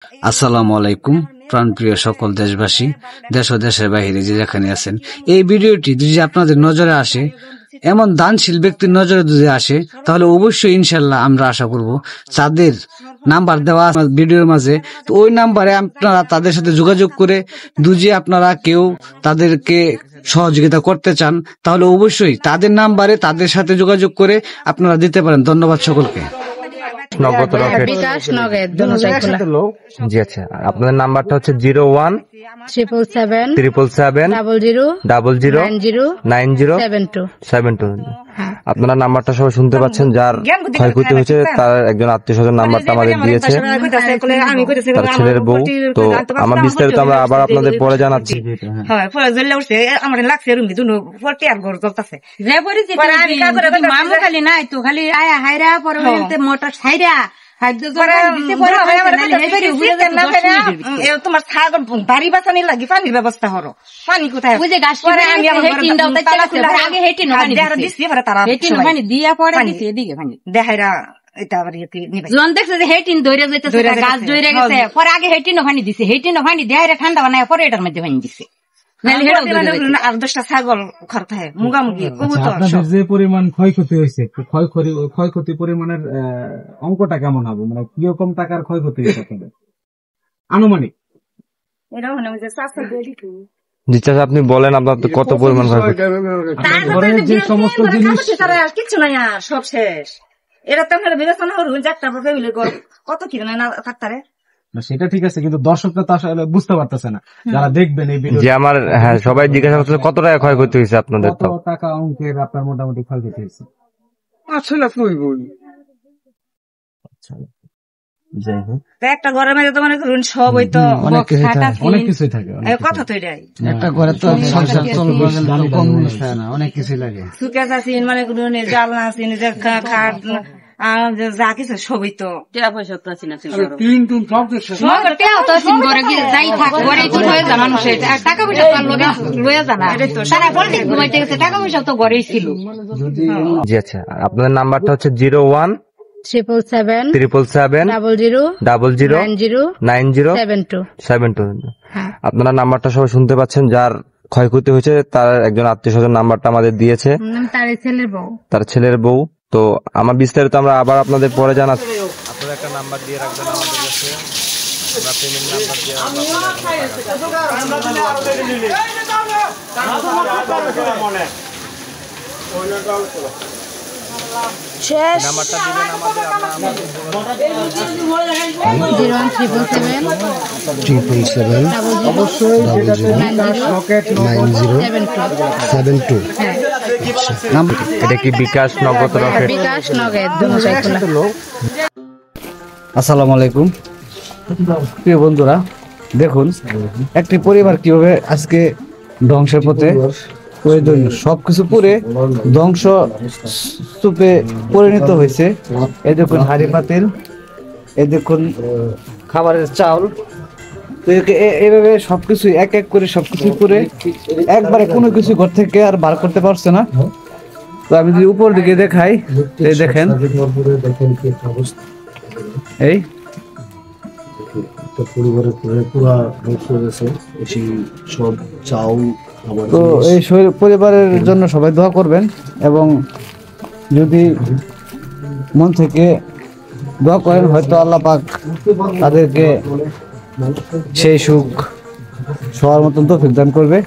আসসালামু আলাইকুম প্রাণপ্রিয় সকল দেশবাসী, দেশ ও দেশের বাহিরে যে যেখানে আছেন, এই ভিডিওটি যদি আপনাদের নজরে আসে, এমন দানশীল ব্যক্তির নজরে যদি আসে, তাহলে অবশ্যই ইনশাল্লাহ আমরা আশা করব তাদের নাম্বার দেওয়া ভিডিওর মাঝে, তো ওই নাম্বারে আপনারা তাদের সাথে যোগাযোগ করে যদি আপনারা কেউ তাদেরকে সহযোগিতা করতে চান, তাহলে অবশ্যই তাদের নাম্বারে তাদের সাথে যোগাযোগ করে আপনারা দিতে পারেন। ধন্যবাদ সকলকে। নগদ রকেট বিকাশ নগদ জি আচ্ছা, আপনাদের নাম্বারটা হচ্ছে 01 777 00 90 72। আপনারা নাম্বারটা সবাই শুনতে পাচ্ছেন, যার ক্ষয়ক্ষতি হয়েছে তার একজন আত্মীয় স্বজন নাম্বারটা আমাদের দিয়েছে, তার ছেলের বউ। তো আমার বিস্তারিত আমরা আবার আপনাদের পরে জানাচ্ছি। তোমার ছাগল বাড়ি বাঁচানি লাগি পানির ব্যবস্থা হলো, পানি কোথায় দেখাইরা এটা আবার দেখছে যে হেটিন ধরে যেতেছে, গাছ ধরে গেছে, পরে আগে হেটিন ওখানে দিছে, হেটিন ওখানে দেখাইরা ঠান্ডা বানায় পরে এটার মধ্যে ভাঙি দিছে। আর 10টা ছাগল খরচ মুগামুগি যে পরিমাণ ক্ষয়ক্ষতি হয়েছে, ক্ষয়ক্ষতি পরিমাণের অঙ্কটা কেমন হবে, মানে কিরকম টাকার ক্ষয়ক্ষতি হয়েছে আনুমানিক? আপনি বলেন আপনার কত পরিমাণ ক্ষয়ক্ষতি? যে সমস্ত জিনিস কিছু নাই, আর সব শেষ। এরা তো বিবেচনা করুন যে একটা কত কি না থাকতারে। সেটা ঠিক আছে, কিন্তু দর্শকরা তো আসলে বুঝতে পারতেছে না, যারা দেখবেন এই ভিডিও। যে আমার সবাই জিজ্ঞাসা করছে কত টাকা ক্ষয়ক্ষতি হয়েছে আপনাদের? কত টাকা অঙ্কের আপনার মোটামুটি ক্ষয়ক্ষতি হয়েছে? একটা ঘরের মধ্যে তো মনে করুন সব ওই তো অনেক কিছুই থাকে, কথা তো এটাই একটা ঘরে তো সংসার চলবে অনেক কিছুই লাগে। সুকেশ আছেন, মানে জালনা আছেন, খাট যা কিছু সবই তো টাকা পয়সা তো আছে না, টাকা পয়সা লয়ে জানা টাকা পয়সা তো ঘরেই ছিল। জি আচ্ছা, আপনাদের নাম্বারটা হচ্ছে 01 777 00 90 72। আপনারা নাম্বারটা সবাই শুনতে পাচ্ছেন, যার ক্ষয়ক্ষতি হয়েছে তার একজন আত্মীয় স্বজন নাম্বারটা আমাদের দিয়েছে, তার ছেলের বউ। তো আমার বিস্তারিত আমরা আবার আপনাদের পরে জানাচ্ছি। আপনারা একটা নাম্বার দিয়ে রাখবেন আমাদের কাছে, আমরা পেমেন্ট নাম্বার দিয়ে নাম্বারটা দিবেন আমাদের। অবশ্যই এটা কি বিকাশ নগদ রকেট? আসসালামু আলাইকুম প্রিয় বন্ধুরা, দেখুন একটি পরিবার কিভাবে আজকে ধ্বংসের পথে, সবকিছু পুরে ধ্বংস স্তূপে পরিণত হয়েছে। এই দেখুন হাড়ি পাতিল, এই দেখুন খাবারের চাউল, তো এইভাবে সবকিছু এক এক করে সবকিছু পুরে একবারে কোনো কিছু ঘর থেকে আর বার করতে পারছে না। তো আমি যদি উপর দিকে দেখাই, এই দেখেন এই পরিবারের পুরা ধ্বংস হয়ে গেছে, সব চাউল। তো এই পরিবারের জন্য সবাই দোয়া করবেন, এবং যদি মন থেকে দোয়া করেন, হয়তো আল্লাহ পাক তাদেরকে সেই সুখ সবার মতন তৌফিক দান করবে।